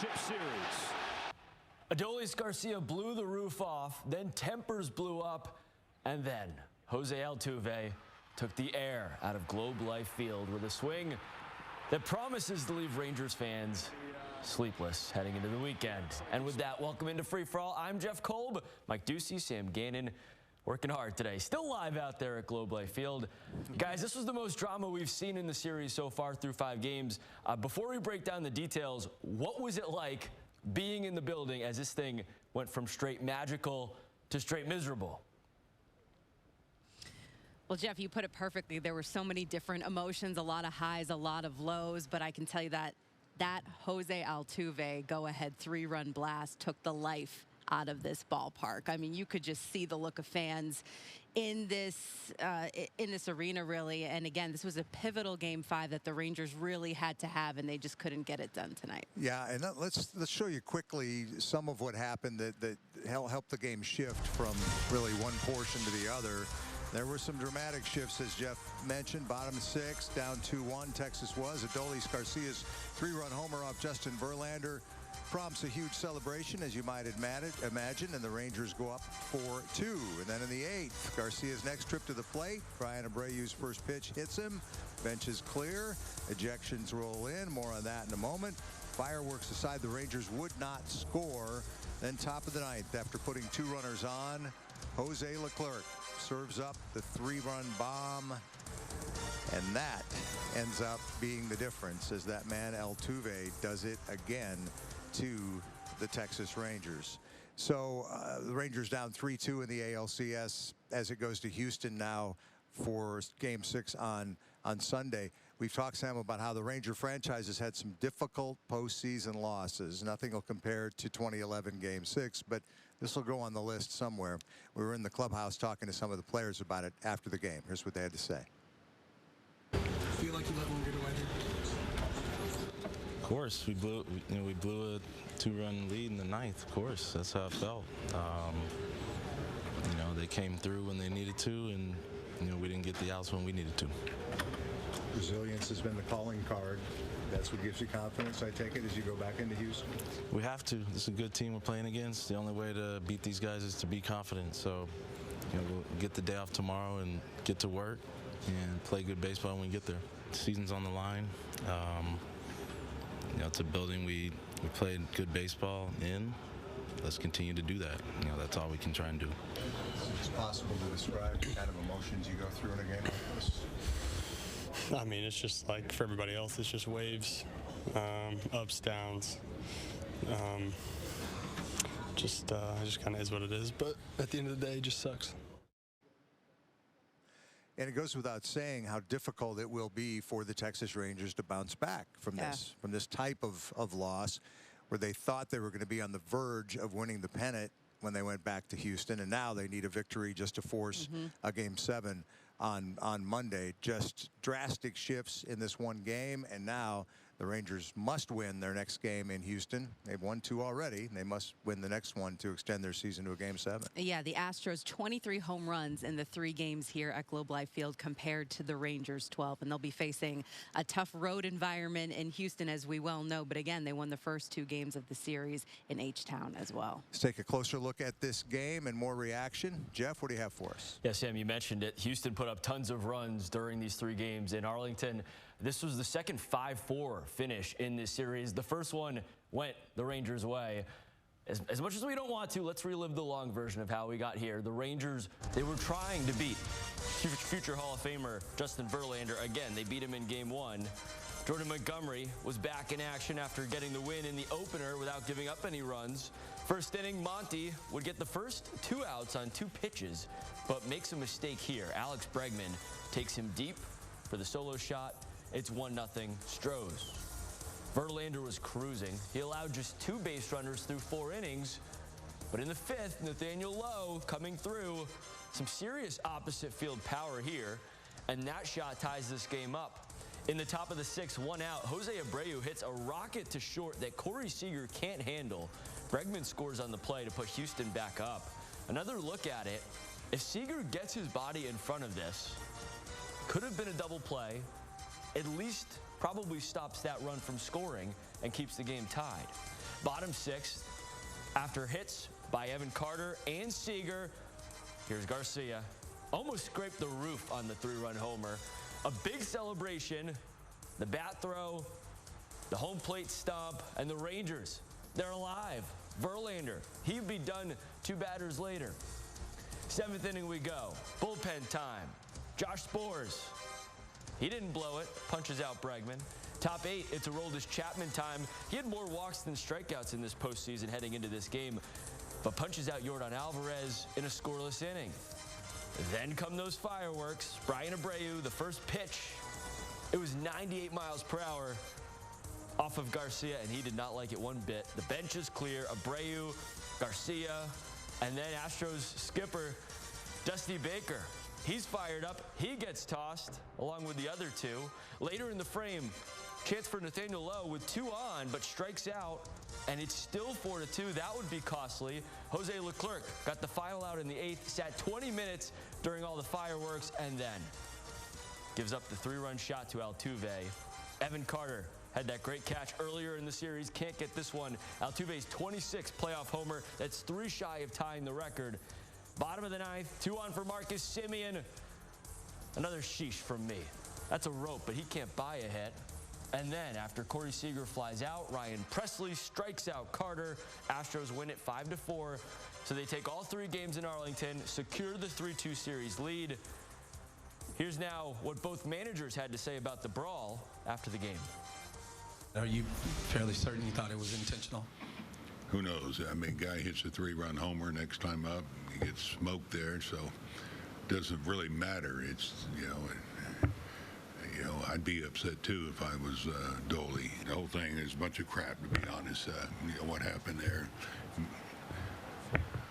championship series. Adolis Garcia blew the roof off, then tempers blew up, and then Jose Altuve took the air out of Globe Life Field with a swing that promises to leave Rangers fans sleepless heading into the weekend. And with that, welcome into Free For All. I'm Jeff Kolb, Mike Ducey, Sam Gannon, working hard today. Still live out there at Globe Life Field. Guys, this was the most drama we've seen in the series so far through 5 games. Before we break down the details, what was it like being in the building as this thing went from straight magical to straight miserable? Well, Jeff, you put it perfectly. There were so many different emotions, a lot of highs, a lot of lows, but I can tell you that Jose Altuve go-ahead 3-run blast took the life out of this ballpark. I mean, you could just see the look of fans in this arena, really. And again, this was a pivotal Game 5 that the Rangers really had to have, and they just couldn't get it done tonight. Yeah, and let's show you quickly some of what happened that helped the game shift from really one portion to the other. There were some dramatic shifts, as Jeff mentioned. Bottom 6, down 2-1, Texas was. Adolis Garcia's 3-run homer off Justin Verlander prompts a huge celebration, as you might imagine, and the Rangers go up 4-2. And then in the 8th, Garcia's next trip to the plate, Brian Abreu's first pitch hits him. Bench is clear. Ejections roll in. More on that in a moment. Fireworks aside, the Rangers would not score. Then top of the 9th, after putting 2 runners on, Jose Leclerc serves up the 3-run bomb, and that ends up being the difference, as that man Altuve does it again to the Texas Rangers. So the Rangers down 3-2 in the ALCS as it goes to Houston now for Game 6 on Sunday. We've talked, Sam, about how the Ranger franchise has had some difficult postseason losses. Nothing will compare to 2011 Game 6, but this will go on the list somewhere. We were in the clubhouse talking to some of the players about it after the game. Here's what they had to say. Feel like you let one get away here? Of course, we blew a 2-run lead in the 9th. Of course, that's how it felt. They came through when they needed to, and we didn't get the outs when we needed to. Resilience has been the calling card. That's what gives you confidence, I take it, as you go back into Houston? We have to. This is a good team we're playing against. The only way to beat these guys is to be confident. So, we'll get the day off tomorrow and get to work and play good baseball when we get there. The season's on the line. It's a building we played good baseball in. Let's continue to do that. That's all we can try and do. It's possible to describe the kind of emotions you go through in a game like this? I mean, it's just like for everybody else, it's just waves, ups, downs. It just kind of is what it is. But at the end of the day, it just sucks. And it goes without saying how difficult it will be for the Texas Rangers to bounce back from this type of loss, where they thought they were going to be on the verge of winning the pennant when they went back to Houston, and now they need a victory just to force a Game 7 on Monday. Just drastic shifts in this one game, and now the Rangers must win their next game in Houston. They've won 2 already. They must win the next one to extend their season to a Game 7. Yeah, the Astros 23 home runs in the 3 games here at Globe Life Field compared to the Rangers 12. And they'll be facing a tough road environment in Houston, as we well know. But again, they won the first 2 games of the series in H-Town as well. Let's take a closer look at this game and more reaction. Jeff, what do you have for us? Yeah, Sam, you mentioned it. Houston put up tons of runs during these 3 games. In Arlington, this was the second 5-4 finish in this series. The first one went the Rangers' way. As much as we don't want to, let's relive the long version of how we got here. The Rangers, they were trying to beat future Hall of Famer Justin Verlander. Again, they beat him in Game 1. Jordan Montgomery was back in action after getting the win in the opener without giving up any runs. First inning, Monty would get the first 2 outs on 2 pitches, but makes a mistake here. Alex Bregman takes him deep for the solo shot. It's 1-0 Stros. Verlander was cruising. He allowed just 2 base runners through 4 innings. But in the 5th, Nathaniel Lowe coming through. Some serious opposite field power here. And that shot ties this game up. In the top of the 6th, 1 out, Jose Abreu hits a rocket to short that Corey Seager can't handle. Bregman scores on the play to put Houston back up. Another look at it. If Seager gets his body in front of this, could have been a double play. At least probably stops that run from scoring and keeps the game tied. Bottom 6, after hits by Evan Carter and Seager, here's Garcia. Almost scraped the roof on the 3-run homer. A big celebration, the bat throw, the home plate stomp, and the Rangers, they're alive. Verlander, he'd be done 2 batters later. 7th inning we go. Bullpen time. Josh Spores, he didn't blow it. Punches out Bregman. Top 8, it's Aroldis Chapman time. He had more walks than strikeouts in this postseason heading into this game, but punches out Yordan Alvarez in a scoreless inning. Then come those fireworks. Brian Abreu, the first pitch, it was 98 miles per hour off of Garcia, and he did not like it one bit. The bench is clear. Abreu, Garcia, and then Astros skipper Dusty Baker. He's fired up. He gets tossed along with the other 2. Later in the frame, chance for Nathaniel Lowe with 2 on, but strikes out, and it's still 4-2. That would be costly. Jose Leclerc got the final out in the 8th, sat 20 minutes during all the fireworks, and then gives up the 3-run shot to Altuve. Evan Carter had that great catch earlier in the series. Can't get this one. Altuve's 26th playoff homer. That's 3 shy of tying the record. Bottom of the 9th, 2 on for Marcus Semien. Another sheesh from me. That's a rope, but he can't buy a hit. And then after Corey Seager flies out, Ryan Presley strikes out Carter. Astros win it 5-4. So they take all 3 games in Arlington, secure the 3-2 series lead. Here's now what both managers had to say about the brawl after the game. Are you fairly certain you thought it was intentional? Who knows? I mean, guy hits a 3-run homer next time up. He gets smoked there, so it doesn't really matter. It's, you know, I'd be upset too if I was Doley. The whole thing is a bunch of crap, to be honest. You know what happened there.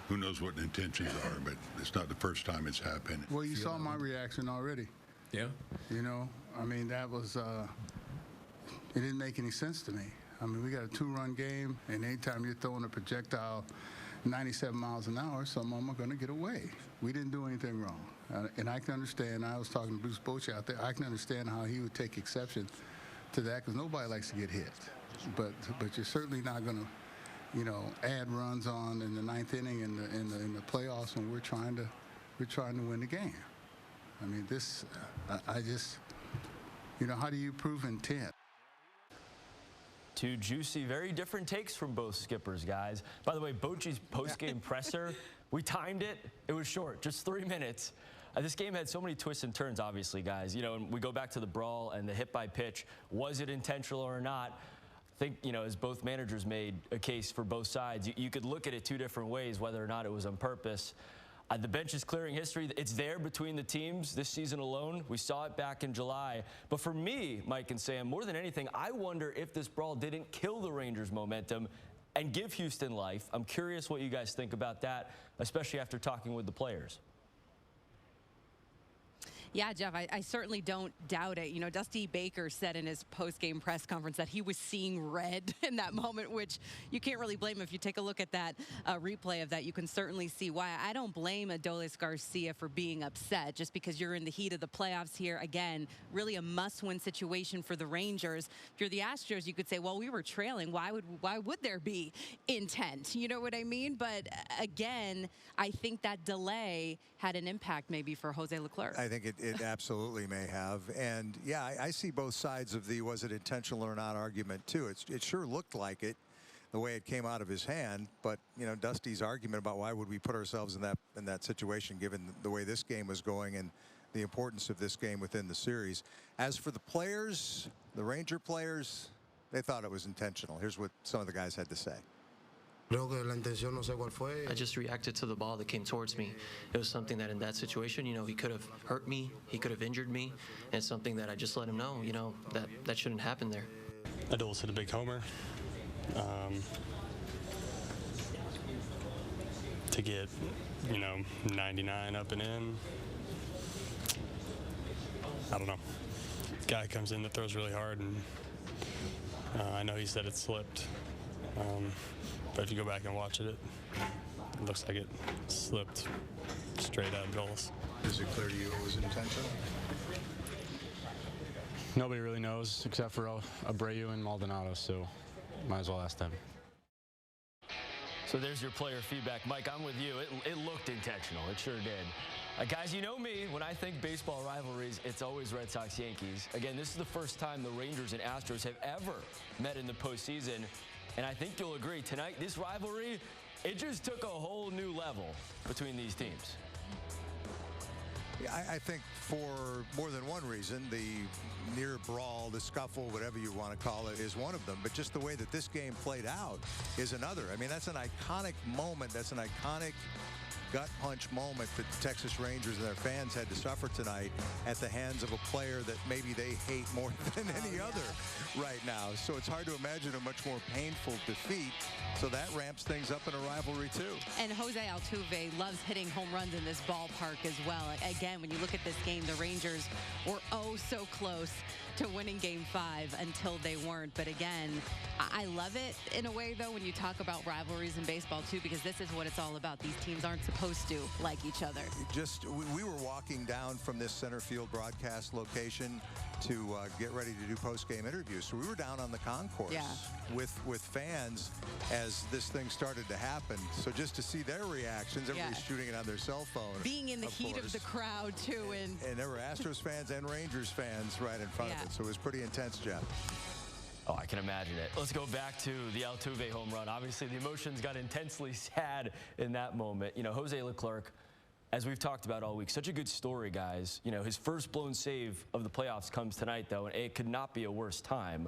Who knows what the intentions are, but it's not the first time it's happened. Well, you saw my reaction already. Yeah. You know, I mean, that was, it didn't make any sense to me. I mean, we got a 2-run game, and anytime you're throwing a projectile 97 miles an hour, some of them are going to get away. We didn't do anything wrong. And I can understand, I was talking to Bruce Bochy out there, I can understand how he would take exception to that because nobody likes to get hit. But you're certainly not going to, you know, add runs on in the 9th inning in the playoffs when we're trying to win the game. I mean, this, I just, you know, how do you prove intent? 2 juicy, very different takes from both skippers, guys. By the way, Bochy's post-game presser, we timed it. It was short, just 3 minutes. This game had so many twists and turns, obviously, guys. You know, and we go back to the brawl and the hit by pitch. Was it intentional or not? I think, you know, as both managers made a case for both sides, you could look at it 2 different ways, whether or not it was on purpose. The bench is clearing history. It's there between the teams this season alone. We saw it back in July. But for me, Mike and Sam, more than anything, I wonder if this brawl didn't kill the Rangers' momentum and give Houston life. I'm curious what you guys think about that, especially after talking with the players. Yeah, Jeff, I certainly don't doubt it. You know, Dusty Baker said in his post-game press conference that he was seeing red in that moment, which you can't really blame him. If you take a look at that replay of that, you can certainly see why. I don't blame Adolis Garcia for being upset just because you're in the heat of the playoffs here. Again, really a must-win situation for the Rangers. If you're the Astros, you could say, well, we were trailing. Why would there be intent? You know what I mean? But again, I think that delay had an impact maybe for Jose Leclerc. I think it absolutely may have. And yeah, I see both sides of the was it intentional or not argument too. It sure looked like it the way it came out of his hand. But you know, Dusty's argument about why would we put ourselves in that situation given the way this game was going and the importance of this game within the series. As for the players, the Ranger players, they thought it was intentional. Here's what some of the guys had to say. I just reacted to the ball that came towards me. It was something that in that situation, you know, he could have hurt me, he could have injured me, and it's something that I just let him know, you know, that shouldn't happen there. Adolis hit a big homer. To get, you know, 99 up and in, I don't know. Guy comes in that throws really hard, and I know he said it slipped. But if you go back and watch it, it looks like it slipped straight out of goals. Is it clear to you it was intentional? Nobody really knows except for Abreu and Maldonado, so might as well ask them. So there's your player feedback. Mike, I'm with you. It looked intentional. It sure did. Guys, you know me. When I think baseball rivalries, it's always Red Sox-Yankees. Again, this is the first time the Rangers and Astros have ever met in the postseason. And I think you'll agree, tonight, this rivalry, it just took a whole new level between these teams. Yeah, I think for more than one reason, the near brawl, the scuffle, whatever you want to call it, is one of them. But just the way that this game played out is another. I mean, that's an iconic moment. That's an iconic gut punch moment that the Texas Rangers and their fans had to suffer tonight at the hands of a player that maybe they hate more than any other right now. So it's hard to imagine a much more painful defeat. So that ramps things up in a rivalry too. And Jose Altuve loves hitting home runs in this ballpark as well. Again, when you look at this game, the Rangers were oh so close to winning Game 5 until they weren't. But again, I love it in a way, though, when you talk about rivalries in baseball, too, because this is what it's all about. These teams aren't supposed to like each other. We were walking down from this center field broadcast location to get ready to do post-game interviews. So we were down on the concourse with fans as this thing started to happen. So just to see their reactions, everybody's shooting it on their cell phone. Being in the heat of the crowd, too. And there were Astros fans and Rangers fans right in front of it. So it was pretty intense, Jeff. Oh, I can imagine it. Let's go back to the Altuve home run. Obviously, the emotions got intensely sad in that moment. You know, Jose Leclerc, as we've talked about all week, such a good story, guys. You know, his first blown save of the playoffs comes tonight, though, and it could not be a worse time.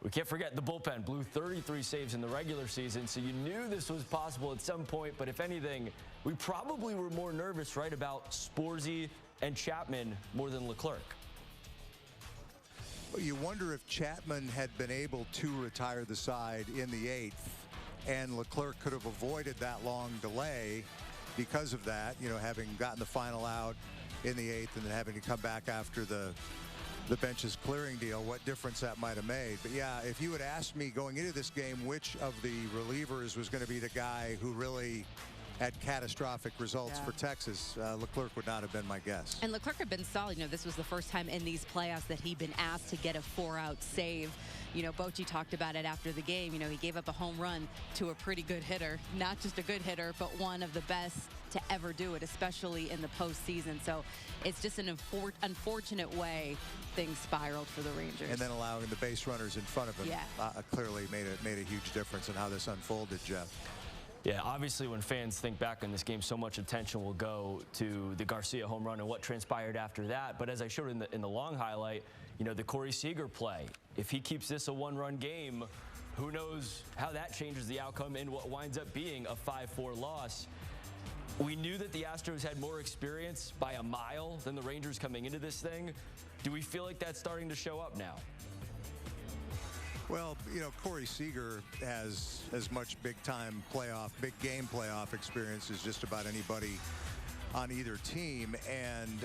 We can't forget the bullpen blew 33 saves in the regular season, so you knew this was possible at some point. But if anything, we probably were more nervous, right, about Sporzy and Chapman more than Leclerc. You wonder if Chapman had been able to retire the side in the 8th, and Leclerc could have avoided that long delay because of that, you know, having gotten the final out in the 8th and then having to come back after the bench's clearing deal, what difference that might have made. But yeah, if you had asked me going into this game which of the relievers was going to be the guy who really had catastrophic results for Texas, Leclerc would not have been my guess. And Leclerc had been solid. You know, this was the first time in these playoffs that he'd been asked to get a 4-out save. You know, Bochy talked about it after the game. You know, he gave up a home run to a pretty good hitter. Not just a good hitter, but one of the best to ever do it, especially in the postseason. So it's just an unfortunate way things spiraled for the Rangers. And then allowing the base runners in front of him clearly made a huge difference in how this unfolded, Jeff. Yeah, obviously when fans think back on this game, so much attention will go to the Garcia home run and what transpired after that. But as I showed in the long highlight, you know, the Corey Seager play, if he keeps this a one-run game, who knows how that changes the outcome in what winds up being a 5-4 loss. We knew that the Astros had more experience by a mile than the Rangers coming into this thing. Do we feel like that's starting to show up now? Well, you know, Corey Seager has as much big-time playoff, big-game playoff experience as just about anybody on either team. And,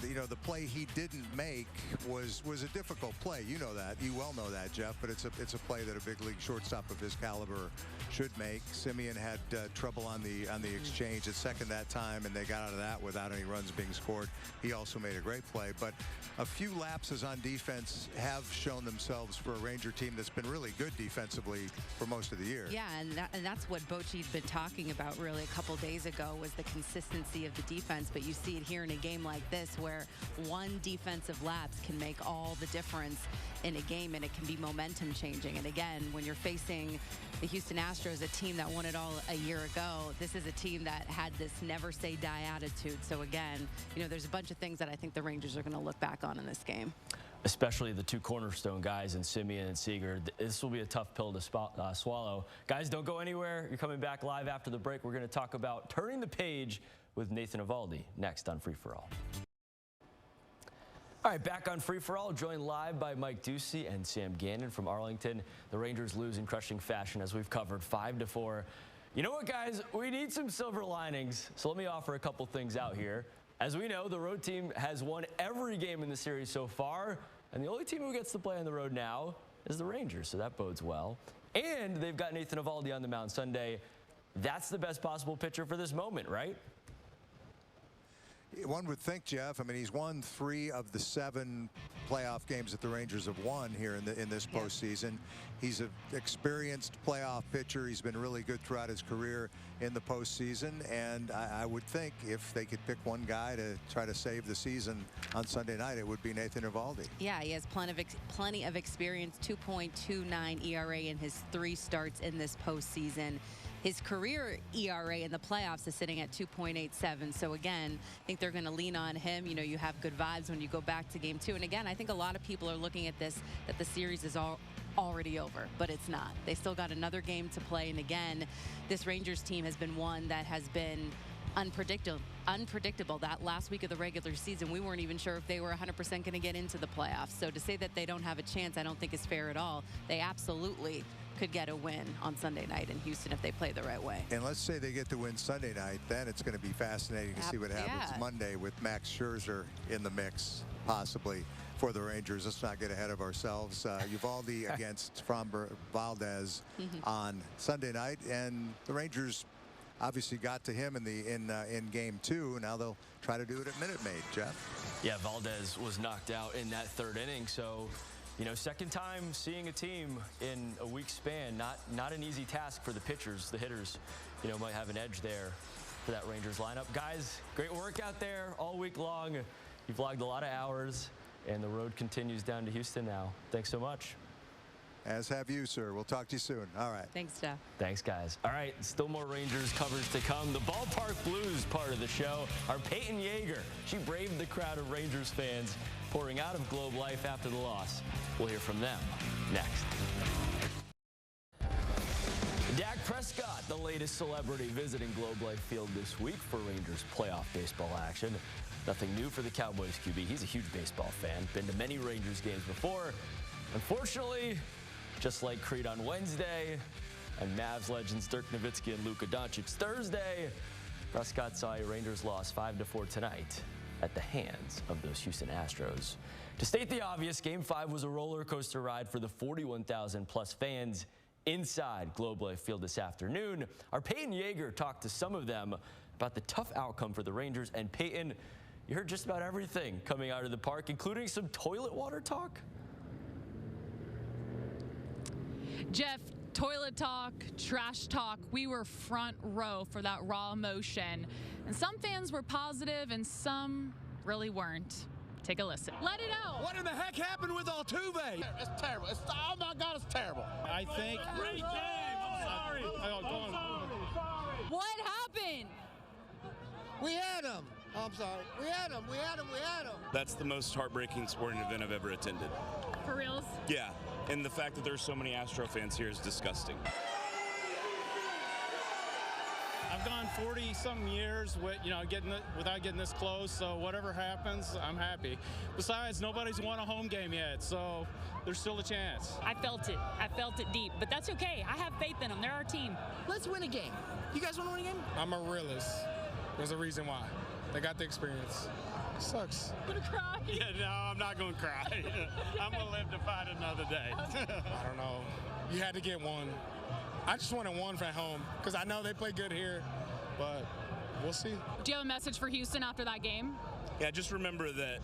you know, the play he didn't make was a difficult play. You know that. You well know that, Jeff. But it's a play that a big league shortstop of his caliber should make. Simeon had trouble on the exchange at second that time, and they got out of that without any runs being scored. He also made a great play. But a few lapses on defense have shown themselves for a Ranger team that's been really good defensively for most of the year. Yeah, and that's what Bochy's been talking about really a couple days ago, was the consistency of the defense. But you see it here in a game like this where one defensive lapse can make all the difference in a game, and it can be momentum changing. And again, when you're facing the Houston Astros, a team that won it all a year ago, this is a team that had this never say die attitude. So again, you know, there's a bunch of things that I think the Rangers are going to look back on in this game. Especially the two cornerstone guys in Simeon and Seager. This will be a tough pill to swallow. Guys, don't go anywhere. You're coming back live after the break. We're going to talk about turning the page with Nathan Eovaldi next on Free For All. All right, back on Free For All, joined live by Mike Ducey and Sam Gannon from Arlington. The Rangers lose in crushing fashion, as we've covered, 5-4. You know what, guys? We need some silver linings, so let me offer a couple things out here. As we know, the road team has won every game in the series so far, and the only team who gets to play on the road now is the Rangers, so that bodes well. And they've got Nathan Eovaldi on the mound Sunday. That's the best possible pitcher for this moment, right? One would think, Jeff, I mean, he's won 3 of the 7 playoff games that the Rangers have won here in this postseason. He's an experienced playoff pitcher. He's been really good throughout his career in the postseason, and I would think if they could pick one guy to try to save the season on Sunday night, it would be Nathan Eovaldi. Yeah, he has plenty of experience, 2.29 ERA in his 3 starts in this postseason. His career ERA in the playoffs is sitting at 2.87. So again, I think they're going to lean on him. You know, you have good vibes when you go back to game 2. And again, I think a lot of people are looking at this, that the series is already over, but it's not. They still got another game to play. And again, this Rangers team has been one that has been unpredictable. That last week of the regular season, we weren't even sure if they were 100% going to get into the playoffs. So to say that they don't have a chance, I don't think is fair at all. They absolutely could get a win on Sunday night in Houston if they play the right way. And let's say they get the win Sunday night, then it's going to be fascinating to see what happens Monday with Max Scherzer in the mix, possibly, for the Rangers. Let's not get ahead of ourselves. Eovaldi against Framber Valdez on Sunday night, and the Rangers obviously got to him in game 2. Now they'll try to do it at Minute Maid, Jeff. Yeah, Valdez was knocked out in that 3rd inning, so you know, second time seeing a team in a week span, not an easy task for the pitchers. The hitters, you know, might have an edge there for that Rangers lineup. Guys, great work out there all week long. You've logged a lot of hours, and the road continues down to Houston now. Thanks so much. As have you, sir. We'll talk to you soon. All right. Thanks, Jeff. Thanks, guys. All right, still more Rangers coverage to come. The Ballpark Blues part of the show. Our Peyton Yeager, she braved the crowd of Rangers fans pouring out of Globe Life after the loss. We'll hear from them next. Dak Prescott, the latest celebrity visiting Globe Life Field this week for Rangers playoff baseball action. Nothing new for the Cowboys QB. He's a huge baseball fan. Been to many Rangers games before. Unfortunately, just like Creed on Wednesday and Mavs legends Dirk Nowitzki and Luka Doncic Thursday, Prescott saw a Rangers loss 5-4 tonight at the hands of those Houston Astros. To state the obvious, Game 5 was a roller coaster ride for the 41,000 plus fans inside Globe Life Field this afternoon. Our Peyton Yeager talked to some of them about the tough outcome for the Rangers. And Peyton, you heard just about everything coming out of the park, including some toilet water talk. Jeff, toilet talk, trash talk, we were front row for that raw emotion. And some fans were positive and some really weren't. Take a listen. Let it out. What in the heck happened with Altuve? It's terrible. Oh my God, it's terrible. I think. Great game. I'm sorry. What happened? We had him. Oh, I'm sorry. We had him. That's the most heartbreaking sporting event I've ever attended. For reals? Yeah. And the fact that there's so many Astro fans here is disgusting. I've gone 40-something years without getting this close, so whatever happens, I'm happy. Besides, nobody's won a home game yet, so there's still a chance. I felt it deep, but that's okay. I have faith in them. They're our team. Let's win a game. You guys want to win a game? I'm a realist. There's a reason why. They got the experience. It sucks. I'm gonna cry. Yeah, no, I'm not gonna cry. I'm gonna live to fight another day. I don't know. You had to get one. I just wanted one at home because I know they play good here, but we'll see. Do you have a message for Houston after that game? Yeah, just remember that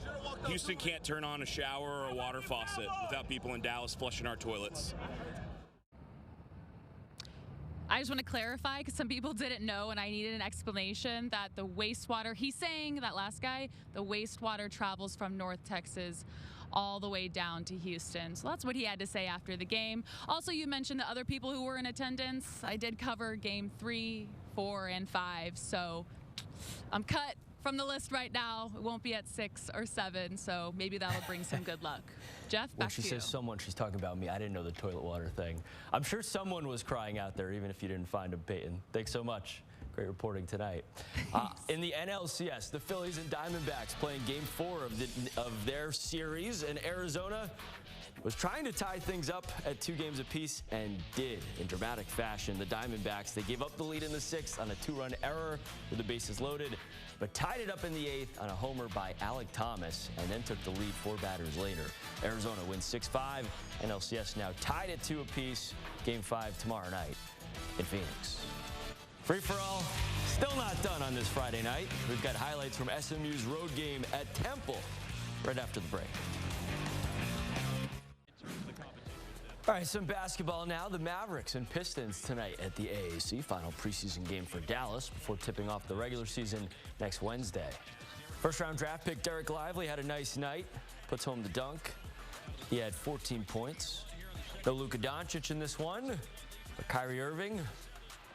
Houston can't turn on a shower or a water faucet without people in Dallas flushing our toilets. I just want to clarify because some people didn't know and I needed an explanation that the wastewater, he's saying, that last guy, the wastewater travels from North Texas all the way down to Houston. So that's what he had to say after the game. Also, you mentioned the other people who were in attendance. I did cover game 3, 4, and 5. So I'm cut from the list right now. It won't be at 6 or 7. So maybe that'll bring some good luck. Jeff, back to you. When she says someone, she's talking about me. I didn't know the toilet water thing. I'm sure someone was crying out there, even if you didn't find him, Peyton. Thanks so much. Great reporting tonight. In the NLCS, the Phillies and Diamondbacks playing Game 4 of their series, and Arizona was trying to tie things up at 2 games apiece and did in dramatic fashion. The Diamondbacks, they gave up the lead in the 6th on a 2-run error with the bases loaded, but tied it up in the 8th on a homer by Alec Thomas and then took the lead 4 batters later. Arizona wins 6-5. NLCS now tied at 2 apiece. Game 5 tomorrow night in Phoenix. Free-for-all still not done on this Friday night. We've got highlights from SMU's road game at Temple right after the break. All right, some basketball now. The Mavericks and Pistons tonight at the AAC. Final preseason game for Dallas before tipping off the regular season next Wednesday. First-round draft pick Derek Lively had a nice night. Puts home the dunk. He had 14 points. No Luka Doncic in this one, but Kyrie Irving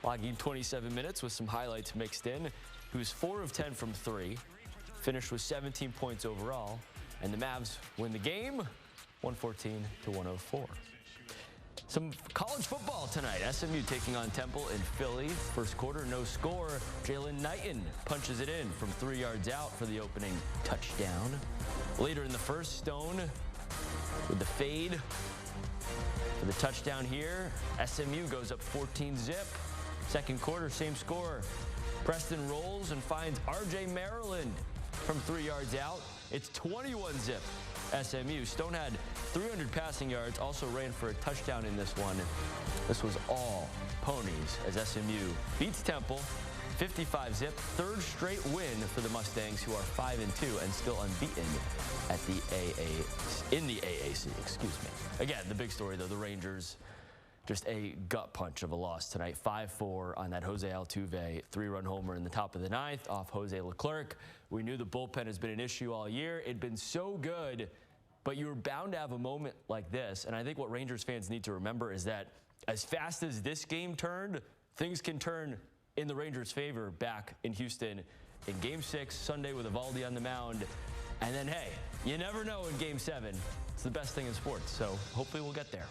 logging 27 minutes with some highlights mixed in. He was 4 of 10 from 3, finished with 17 points overall, and the Mavs win the game, 114-104. Some college football tonight. SMU taking on Temple in Philly. First quarter, no score. Jalen Knighton punches it in from 3 yards out for the opening touchdown. Later in the first, Stone with the fade for the touchdown here. SMU goes up 14-zip. Second quarter, same score. Preston rolls and finds R.J. Maryland from 3 yards out. It's 21-zip. SMU. Stone had 300 passing yards, also ran for a touchdown in this one. This was all ponies as SMU beats Temple 55-zip, third straight win for the Mustangs, who are 5-2 and still unbeaten at the AAC, excuse me. Again, the big story though, the Rangers, just a gut punch of a loss tonight. 5-4 on that Jose Altuve 3-run homer in the top of the ninth off Jose Leclerc. We knew the bullpen has been an issue all year. It'd been so good, but you were bound to have a moment like this. And I think what Rangers fans need to remember is that as fast as this game turned, things can turn in the Rangers' favor back in Houston in Game 6, Sunday with Eovaldi on the mound. And then, hey, you never know in Game 7. It's the best thing in sports, so hopefully we'll get there.